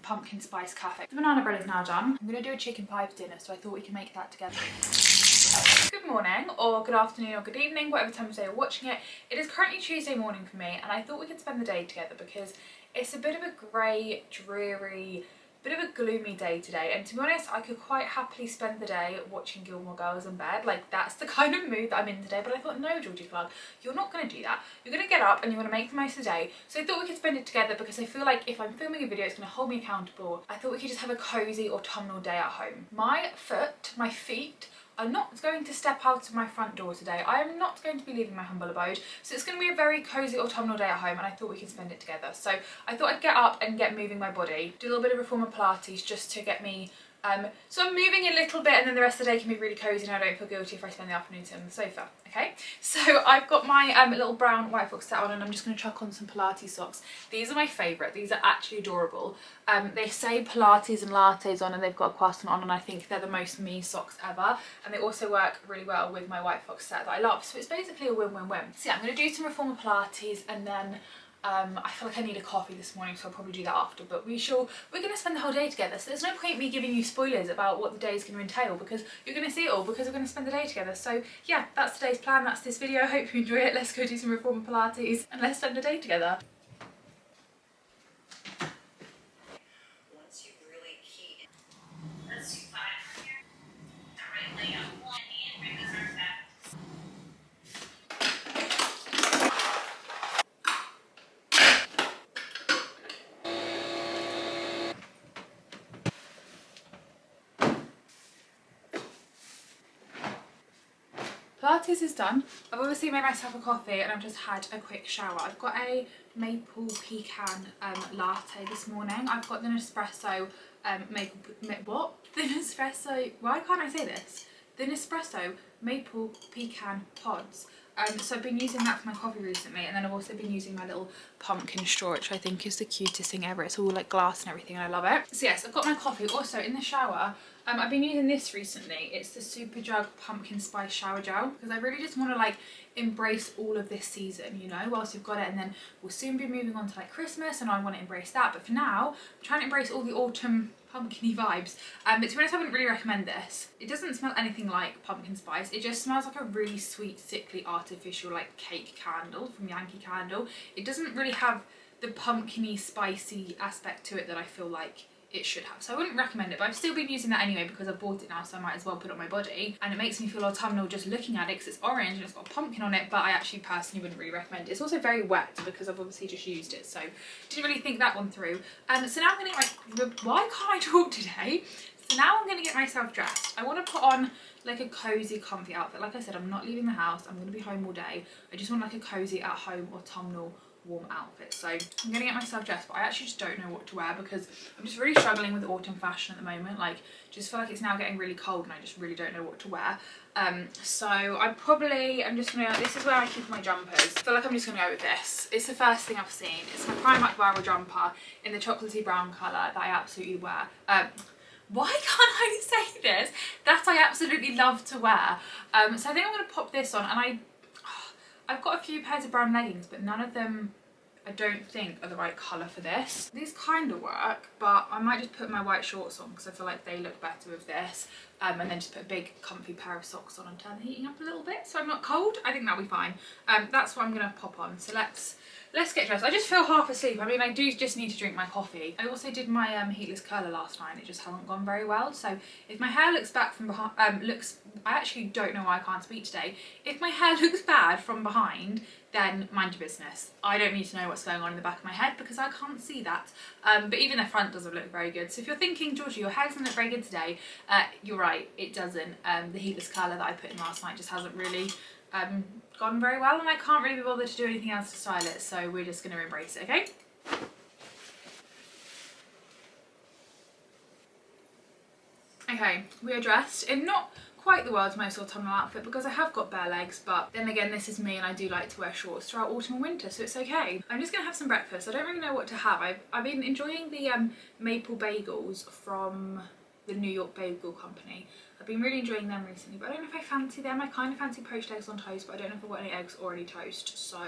pumpkin spice cafe. The banana bread is now done. I'm gonna do a chicken pie for dinner, so I thought we could make that together. Good morning, or good afternoon, or good evening, whatever time of day you're watching it. It is currently Tuesday morning for me, and I thought we could spend the day together because it's a bit of a grey, dreary, bit of a gloomy day today, and to be honest I could quite happily spend the day watching Gilmore Girls in bed. Like, that's the kind of mood that I'm in today. But I thought, no, Georgie Clarke, you're not going to do that. You're going to get up and you're going to make the most of the day. So I thought we could spend it together because I feel like if I'm filming a video it's going to hold me accountable. I thought we could just have a cosy autumnal day at home. My feet are not going to step out of my front door today. I am not going to be leaving my humble abode. So it's going to be a very cosy autumnal day at home, and I thought we could spend it together. So I thought I'd get up and get moving my body, do a little bit of reformer Pilates just to get me so I'm moving a little bit, and then the rest of the day can be really cosy and I don't feel guilty if I spend the afternoon sitting on the sofa, okay? So I've got my little brown white fox set on, and I'm just going to chuck on some Pilates socks. These are my favourite. These are actually adorable. They say Pilates and lattes on, and they've got a croissant on, and I think they're the most me socks ever. And they also work really well with my white fox set that I love. So it's basically a win-win-win. So yeah, I'm going to do some reformer Pilates, and then I feel like I need a coffee this morning, so I'll probably do that after. But we're going to spend the whole day together, so there's no point me giving you spoilers about what the day is going to entail, because you're going to see it all, because we're going to spend the day together. So yeah, that's today's plan, that's this video. I hope you enjoy it. Let's go do some reformer Pilates and let's spend the day together. Pilates is done. I've obviously made myself a coffee and I've just had a quick shower. I've got a maple pecan latte this morning. I've got the Nespresso why can't I say this? The Nespresso maple pecan pods. So I've been using that for my coffee recently, and then I've also been using my little pumpkin straw, which I think is the cutest thing ever. It's all like glass and everything, and I love it. So yes, I've got my coffee. Also in the shower, I've been using this recently. It's the Superdrug pumpkin spice shower gel, because I really just want to like embrace all of this season, you know, whilst we've got it, and then we'll soon be moving on to like Christmas, and I want to embrace that. But for now, I'm trying to embrace all the autumn pumpkin-y vibes. But to be honest, I wouldn't really recommend this. It doesn't smell anything like pumpkin spice. It just smells like a really sweet, sickly, artificial like cake candle from Yankee Candle. It doesn't really have the pumpkin-y, spicy aspect to it that I feel like it should have. So I wouldn't recommend it, but I've still been using that anyway because I've bought it now, so I might as well put it on my body. And it makes me feel autumnal just looking at it because it's orange and it's got a pumpkin on it, but I actually personally wouldn't really recommend it. It's also very wet because I've obviously just used it, so didn't really think that one through. So now I'm gonna get why can't I talk today? So now I'm gonna get myself dressed. I want to put on like a cozy, comfy outfit. Like I said, I'm not leaving the house. I'm gonna be home all day. I just want like a cozy at home autumnal warm outfit. So I'm gonna get myself dressed, but I actually just don't know what to wear because I'm just really struggling with autumn fashion at the moment. Like, just feel like it's now getting really cold and I just really don't know what to wear. So I'm just gonna, this is where I keep my jumpers. I feel like I'm just gonna go with this. It's the first thing I've seen. It's my Primark viral jumper in the chocolatey brown colour that I absolutely wear. Why can't I say this? That I absolutely love to wear. So I think I'm gonna pop this on, and I've got a few pairs of brown leggings, but none of them I don't think are the right colour for this. These kind of work, but I might just put my white shorts on because I feel like they look better with this, and then just put a big comfy pair of socks on and turn the heating up a little bit so I'm not cold. I think that'll be fine. That's what I'm going to pop on. So let's get dressed. I just feel half asleep. I mean, I do just need to drink my coffee. I also did my heatless curler last night and it just hasn't gone very well. So if my hair looks back from behind, I actually don't know why I can't speak today. If my hair looks bad from behind, then mind your business. I don't need to know what's going on in the back of my head because I can't see that. But even the front doesn't look very good. So if you're thinking, Georgie, your hair doesn't look very good today, you're right, it doesn't. The heatless curler that I put in last night just hasn't really gone very well, and I can't really be bothered to do anything else to style it, so we're just going to embrace it, okay? Okay, we are dressed in not quite the world's most autumnal outfit because I have got bare legs, but then again, this is me and I do like to wear shorts throughout autumn and winter, so it's okay. I'm just going to have some breakfast. I don't really know what to have. I've been enjoying the maple bagels from the New York Bagel Company. I've been really enjoying them recently, but I don't know if I fancy them. I kind of fancy poached eggs on toast, but I don't know if I've got any eggs or any toast, so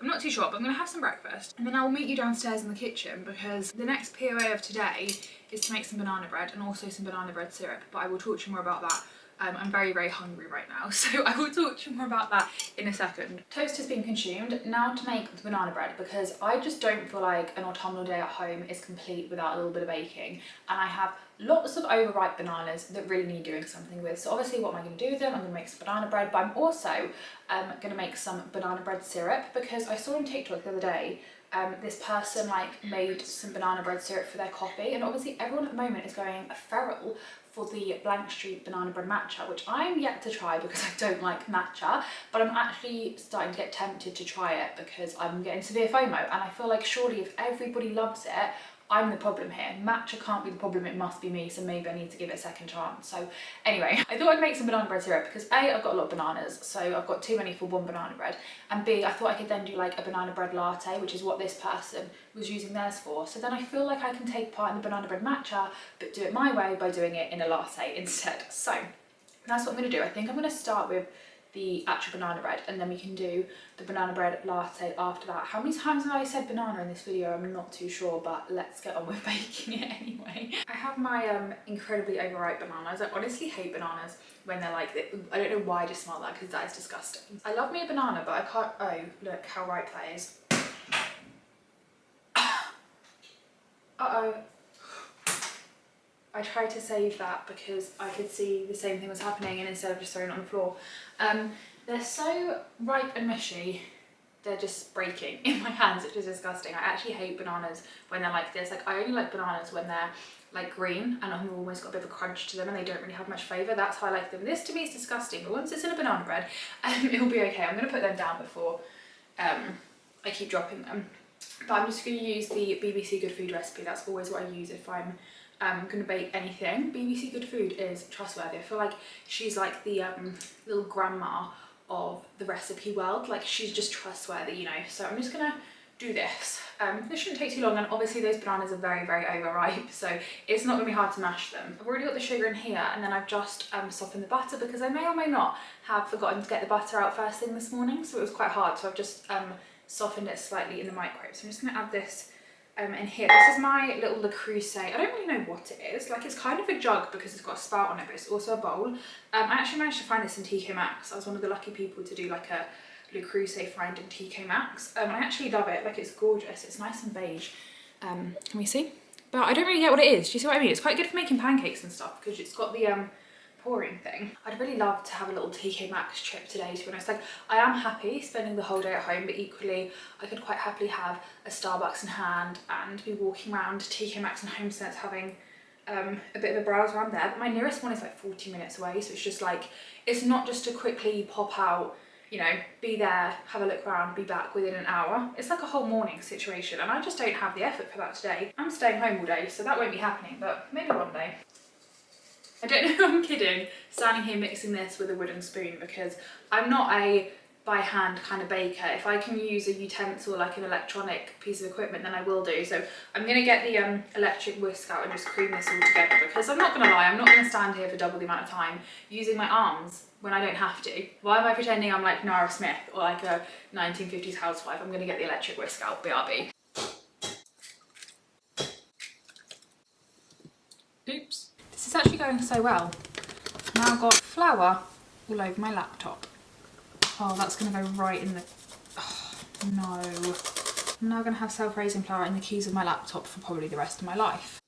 I'm not too sure. But I'm going to have some breakfast, and then I'll meet you downstairs in the kitchen, because the next POA of today is to make some banana bread and also some banana bread syrup, but I will talk to you more about that. I'm very, very hungry right now, so I will talk to you more about that in a second. Toast has been consumed. Now to make the banana bread, because I just don't feel like an autumnal day at home is complete without a little bit of baking, and I have lots of overripe bananas that really need doing something with. So obviously, what am I going to do with them? I'm going to make some banana bread, but I'm also going to make some banana bread syrup, because I saw on TikTok the other day this person like made some banana bread syrup for their coffee, and obviously everyone at the moment is going feral for the Blank Street banana bread matcha, which I'm yet to try because I don't like matcha, but I'm actually starting to get tempted to try it because I'm getting severe FOMO, and I feel like surely if everybody loves it, I'm the problem here. Matcha can't be the problem, it must be me, so maybe I need to give it a second chance. So anyway, I thought I'd make some banana bread syrup because A, I've got a lot of bananas, so I've got too many for one banana bread, and B, I thought I could then do like a banana bread latte, which is what this person was using theirs for. So then I feel like I can take part in the banana bread matcha, but do it my way by doing it in a latte instead. So that's what I'm gonna do. I think I'm gonna start with the actual banana bread, and then we can do the banana bread latte after that. How many times have I said banana in this video? I'm not too sure, but let's get on with baking it anyway. I have my incredibly overripe bananas. I honestly hate bananas when they're like this. I don't know why I just smell that, because that is disgusting. I love me a banana, but I can't. Oh, look how ripe that is. Uh-oh. I tried to save that because I could see the same thing was happening, and instead of just throwing it on the floor. They're so ripe and mushy, they're just breaking in my hands, which is disgusting. I actually hate bananas when they're like this. Like, I only like bananas when they're like green and have almost got a bit of a crunch to them and they don't really have much flavour. That's how I like them. This to me is disgusting, but once it's in a banana bread, it'll be okay. I'm going to put them down before I keep dropping them. But I'm just going to use the BBC Good Food recipe. That's always what I use if I'm going to bake anything. BBC Good Food is trustworthy. I feel like she's like the little grandma of the recipe world. Like, she's just trustworthy, you know. So I'm just gonna do this. This shouldn't take too long, and obviously those bananas are very, very overripe, so it's not gonna be hard to mash them. I've already got the sugar in here, and then I've just softened the butter, because I may or may not have forgotten to get the butter out first thing this morning, so it was quite hard. So I've just softened it slightly in the microwave. So I'm just gonna add this in here. This is my little Le Creuset. I don't really know what it is. Like, it's kind of a jug because it's got a spout on it, but it's also a bowl. I actually managed to find this in TK Maxx. I was one of the lucky people to do like a Le Creuset find in TK Maxx. I actually love it. Like, it's gorgeous. It's nice and beige. Can we see? But I don't really get what it is. Do you see what I mean? It's quite good for making pancakes and stuff because it's got the pouring thing. I'd really love to have a little TK Maxx trip today, to be honest. Like, I am happy spending the whole day at home, but equally I could quite happily have a Starbucks in hand and be walking around TK Maxx and HomeSense having a bit of a browse around there. But my nearest one is like 40 minutes away, so it's just like, it's not just to quickly pop out, you know, be there, have a look around, be back within an hour. It's like a whole morning situation, and I just don't have the effort for that today. I'm staying home all day, so that won't be happening, but maybe one day. I don't know if I'm kidding, standing here mixing this with a wooden spoon, because I'm not a by hand kind of baker. If I can use a utensil like an electronic piece of equipment, then I will do. So I'm going to get the electric whisk out and just cream this all together, because I'm not going to lie, I'm not going to stand here for double the amount of time using my arms when I don't have to. Why am I pretending I'm like Nara Smith or like a 1950s housewife? I'm going to get the electric whisk out, BRB. Oops. This is actually going so well. Now I've got flour all over my laptop. Oh, that's going to go right in the... Oh, no. I'm now going to have self-raising flour in the keys of my laptop for probably the rest of my life.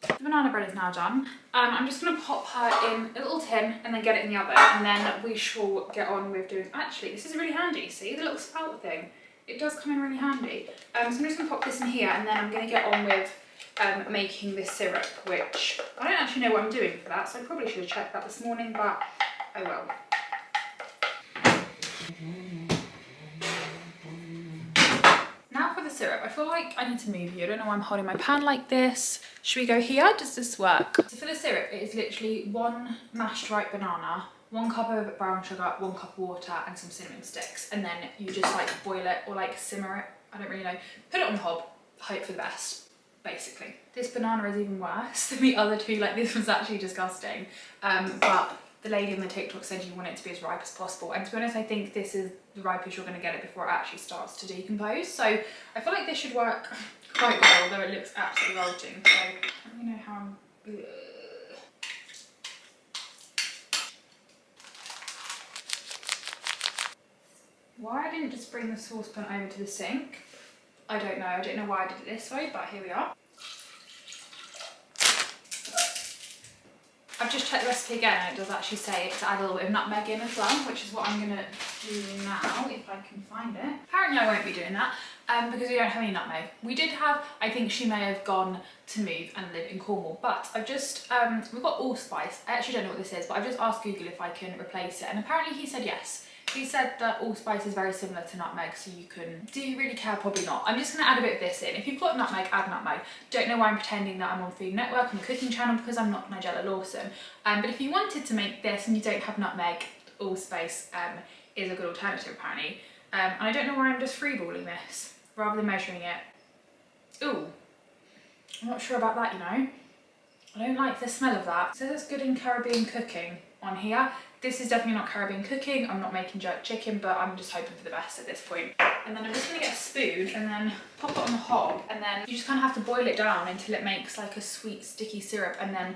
The banana bread is now done. I'm just going to pop her in a little tin and then get it in the oven, and then we shall get on with doing... Actually, this is really handy. See the little spout thing? It does come in really handy. So I'm just going to pop this in here, and then I'm going to get on with making this syrup, which I don't actually know what I'm doing for that, so I probably should have checked that this morning, but oh well. Now for the syrup. I feel like I need to move you. I don't know why I'm holding my pan like this. Should we go here? Does this work? So for the syrup, it is literally one mashed ripe banana, 1 cup of brown sugar, 1 cup of water and some cinnamon sticks, and then you just like boil it or like simmer it, I don't really know, put it on the hob, hope for the best, basically. This banana is even worse than the other two, like this was actually disgusting, but the lady in the TikTok said you want it to be as ripe as possible, and to be honest I think this is the ripest you're going to get it before it actually starts to decompose, so I feel like this should work quite well, although it looks absolutely revolting, so I don't really know how I'm... Why I didn't just bring the saucepan over to the sink, I don't know. I don't know why I did it this way, but here we are. I've just checked the recipe again and it does actually say to add a little bit of nutmeg in as well, which is what I'm going to do now, if I can find it. Apparently I won't be doing that because we don't have any nutmeg. We did have, I think she may have gone to move and live in Cornwall, but I've just, we've got allspice. I actually don't know what this is, but I've just asked Google if I can replace it, and apparently he said yes. He said that allspice is very similar to nutmeg, so you can... Do you really care? Probably not. I'm just going to add a bit of this in. If you've got nutmeg, add nutmeg. Don't know why I'm pretending that I'm on Food Network, on a cooking channel, because I'm not Nigella Lawson. But if you wanted to make this and you don't have nutmeg, allspice is a good alternative apparently. And I don't know why I'm just freeballing this, rather than measuring it. Ooh, I'm not sure about that, you know. I don't like the smell of that. It says it's good in Caribbean cooking on here. This is definitely not Caribbean cooking. I'm not making jerk chicken, but I'm just hoping for the best at this point. And then I'm just gonna get a spoon and then pop it on the hob, and then you just kind of have to boil it down until it makes like a sweet sticky syrup, and then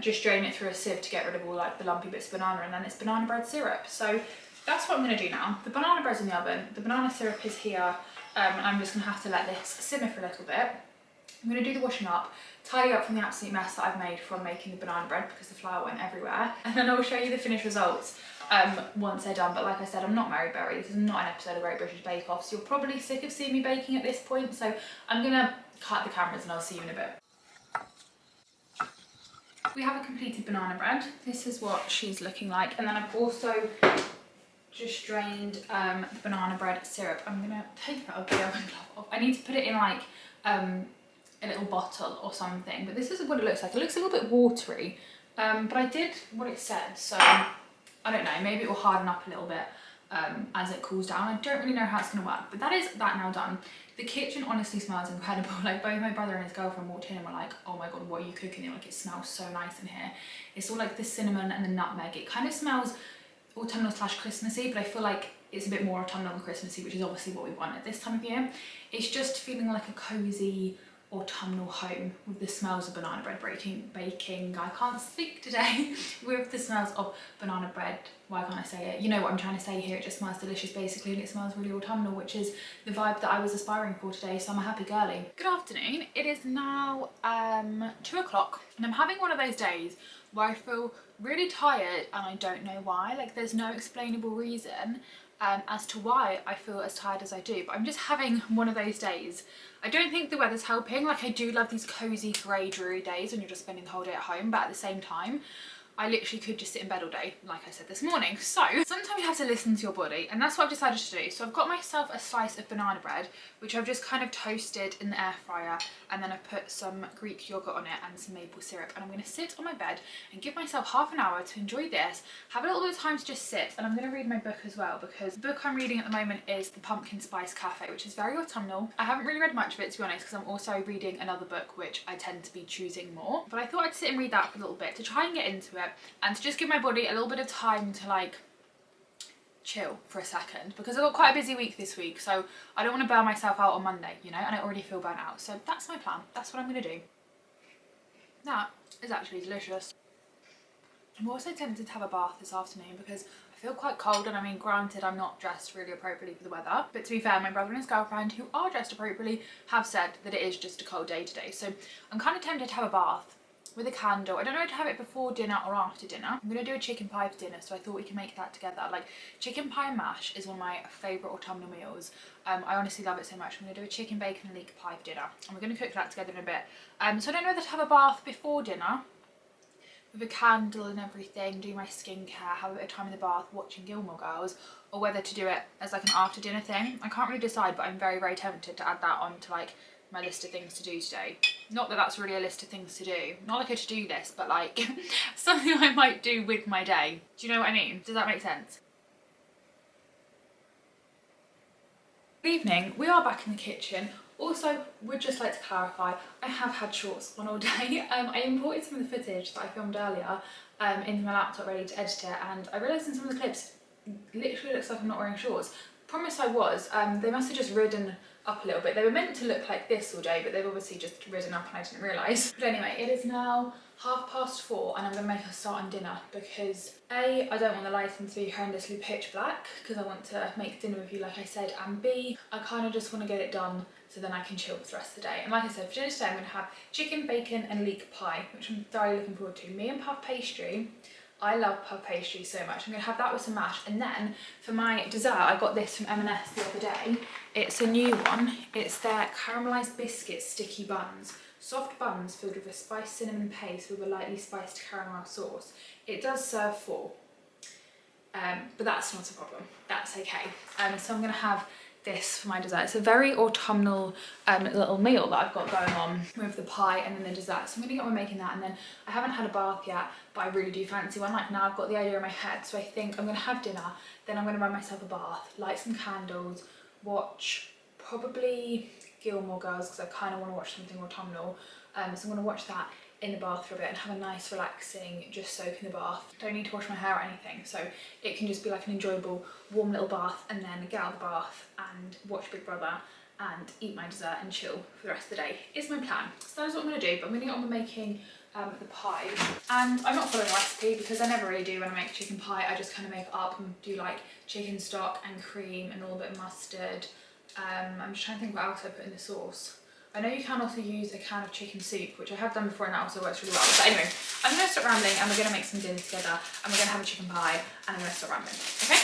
just drain it through a sieve to get rid of all like the lumpy bits of banana, and then it's banana bread syrup. So that's what I'm gonna do now. The banana bread's in the oven, the banana syrup is here, and I'm just gonna have to let this simmer for a little bit. I'm gonna do the washing up, tidy up from the absolute mess that I've made from making the banana bread because the flour went everywhere, and then I'll show you the finished results once they're done. But like I said, I'm not Mary Berry, this is not an episode of Great British Bake Off, so you're probably sick of seeing me baking at this point, so I'm gonna cut the cameras and I'll see you in a bit. We have a completed banana bread. This is what she's looking like, and then I've also just drained the banana bread syrup. I'm gonna take that oven glove off. I need to put it in like a little bottle or something, but this is what it looks like. It looks a little bit watery, but I did what it said, so I don't know, maybe it will harden up a little bit as it cools down. I don't really know how it's going to work, but that is that now done. The kitchen honestly smells incredible. Like both my brother and his girlfriend walked in and were like, oh my god, what are you cooking? They were like, it smells so nice in here. It's all like the cinnamon and the nutmeg. It kind of smells autumnal / Christmassy, but I feel like it's a bit more autumnal and Christmassy, which is obviously what we want at this time of year. It's just feeling like a cozy autumnal home with the smells of banana bread baking. I can't speak today. With the smells of banana bread. Why can't I say it? You know what I'm trying to say here. It just smells delicious basically, and it smells really autumnal, which is the vibe that I was aspiring for today, so I'm a happy girly. Good afternoon. It is now 2 o'clock and I'm having one of those days where I feel really tired and I don't know why. Like there's no explainable reason as to why I feel as tired as I do, but I'm just having one of those days. I don't think the weather's helping. Like I do love these cozy grey dreary days when you're just spending the whole day at home, but at the same time I literally could just sit in bed all day, like I said this morning. So sometimes you have to listen to your body, and that's what I've decided to do. So I've got myself a slice of banana bread, which I've just kind of toasted in the air fryer, and then I've put some Greek yogurt on it and some maple syrup, and I'm going to sit on my bed and give myself half an hour to enjoy this, have a little bit of time to just sit, and I'm going to read my book as well, because the book I'm reading at the moment is The Pumpkin Spice Cafe, which is very autumnal. I haven't really read much of it, to be honest, because I'm also reading another book which I tend to be choosing more, but I thought I'd sit and read that for a little bit to try and get into it, and to just give my body a little bit of time to like chill for a second, because I've got quite a busy week this week, so I don't want to burn myself out on Monday, you know, and I already feel burnt out. So that's my plan. That's what I'm going to do. That is actually delicious. I'm also tempted to have a bath this afternoon because I feel quite cold, and I mean, granted, I'm not dressed really appropriately for the weather, but to be fair, my brother and his girlfriend, who are dressed appropriately, have said that it is just a cold day today. So I'm kind of tempted to have a bath with a candle. I don't know to have it before dinner or after dinner. I'm going to do a chicken pie for dinner, so I thought we could make that together. Like, chicken pie and mash is one of my favourite autumnal meals. I honestly love it so much. I'm going to do a chicken bacon and leek pie for dinner, and we're going to cook that together in a bit. So I don't know whether to have a bath before dinner with a candle and everything, do my skincare, have a bit of time in the bath watching Gilmore Girls, or whether to do it as like an after dinner thing. I can't really decide, but I'm very, very tempted to add that on to like my list of things to do today. Not that that's really a list of things to do, not like a to-do list, but like something I might do with my day. Do you know what I mean? Does that make sense? Good evening, we are back in the kitchen. Also, would just like to clarify, I have had shorts on all day. I imported some of the footage that I filmed earlier into my laptop ready to edit it, and I realised in some of the clips, literally looks like I'm not wearing shorts. Promise I was. They must have just ridden up a little bit. They were meant to look like this all day, but they've obviously just ridden up and I didn't realise. But anyway, it is now 4:30 and I'm going to make us start on dinner because A, I don't want the lighting to be horrendously pitch black because I want to make dinner with you like I said, and B, I kind of just want to get it done so then I can chill for the rest of the day. And like I said, for dinner today I'm going to have chicken, bacon and leek pie, which I'm thoroughly looking forward to. Me and puff pastry. I love puff pastry so much. I'm going to have that with some mash, and then for my dessert I got this from M&S the other day. It's a new one. It's their caramelised biscuit sticky buns. Soft buns filled with a spiced cinnamon paste with a lightly spiced caramel sauce. It does serve 4, but that's not a problem. That's okay. So I'm going to have this for my dessert. It's a very autumnal little meal that I've got going on with the pie and then the dessert. So I'm gonna get on making that, and then I haven't had a bath yet, but I really do fancy one. Like now I've got the idea in my head, so I think I'm gonna have dinner, then I'm gonna run myself a bath, light some candles, watch probably Gilmore Girls because I kind of want to watch something autumnal. So I'm gonna watch that in the bath for a bit and have a nice relaxing just soak in the bath. Don't need to wash my hair or anything, so it can just be like an enjoyable warm little bath, and then get out of the bath and watch Big Brother and eat my dessert and chill for the rest of the day is my plan. So that is what I'm going to do, but I'm going to get on with making the pie. And I'm not following a recipe because I never really do when I make chicken pie. I just kind of make it up and do like chicken stock and cream and a little bit of mustard. I'm just trying to think what else I put in the sauce. I know you can also use a can of chicken soup, which I have done before and that also works really well. But anyway, I'm going to stop rambling and we're going to make some dinner together and we're going to have a chicken pie and I'm going to stop rambling, okay?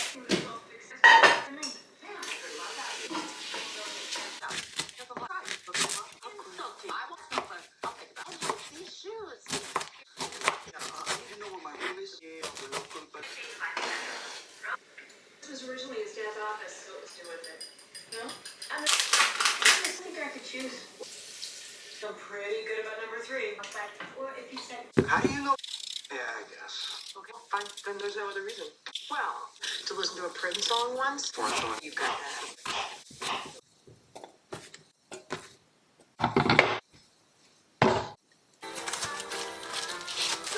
This was originally his dad's office, so it was with it. No? I think I could choose. I'm pretty good about number 3. Or if you said... How do you know? Yeah, I guess. Okay, fine. Then there's no other reason. Well, to listen to a Prince song once? You've got that.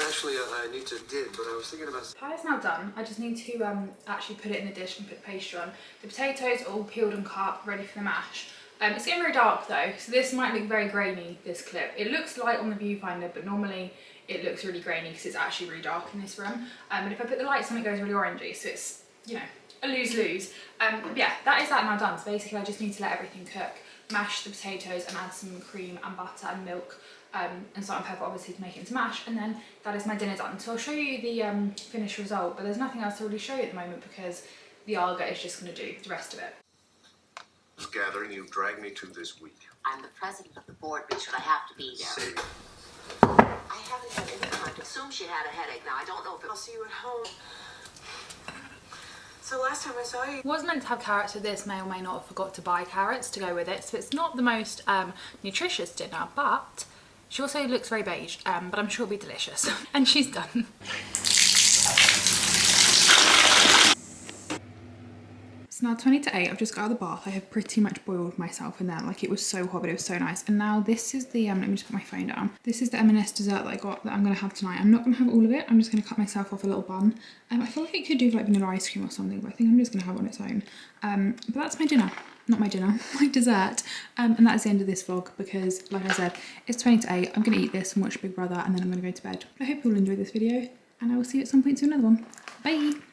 Actually, Anita did, but I was thinking about... Pie is now done. I just need to actually put it in the dish and put the pastry on. The potatoes are all peeled and cut, ready for the mash. It's getting very dark though, so this might look very grainy, this clip. It looks light on the viewfinder, but normally it looks really grainy because it's actually really dark in this room. But if I put the lights on, it goes really orangey, so it's, you know, a lose-lose. But yeah, that is that now done. So basically I just need to let everything cook, mash the potatoes and add some cream and butter and milk and salt and pepper obviously to make it into mash, and then that is my dinner done. So I'll show you the finished result, but there's nothing else to really show you at the moment because the Alga is just going to do the rest of it. Gathering, you dragged me to this week. I'm the president of the board, but should I have to be there? Say, I haven't had any time to assume she had a headache. Now, I don't know if I'll see you at home. So last time I saw you... Was meant to have carrots with this, may or may not have forgot to buy carrots to go with it, so it's not the most nutritious dinner, but she also looks very beige, but I'm sure it'll be delicious. And she's done. It's now 20 to 8, I've just got out of the bath. I have pretty much boiled myself in there, like it was so hot, but it was so nice. And now this is the, let me just put my phone down. This is the M&S dessert that I got that I'm gonna have tonight. I'm not gonna have all of it, I'm just gonna cut myself off a little bun. I feel like it could do like vanilla ice cream or something, but I think I'm just gonna have it on its own. But that's my dinner. Not my dinner, my dessert. And that is the end of this vlog because, like I said, it's 20 to 8. I'm gonna eat this and watch Big Brother and then I'm gonna go to bed. I hope you all enjoyed this video and I will see you at some point to another one. Bye!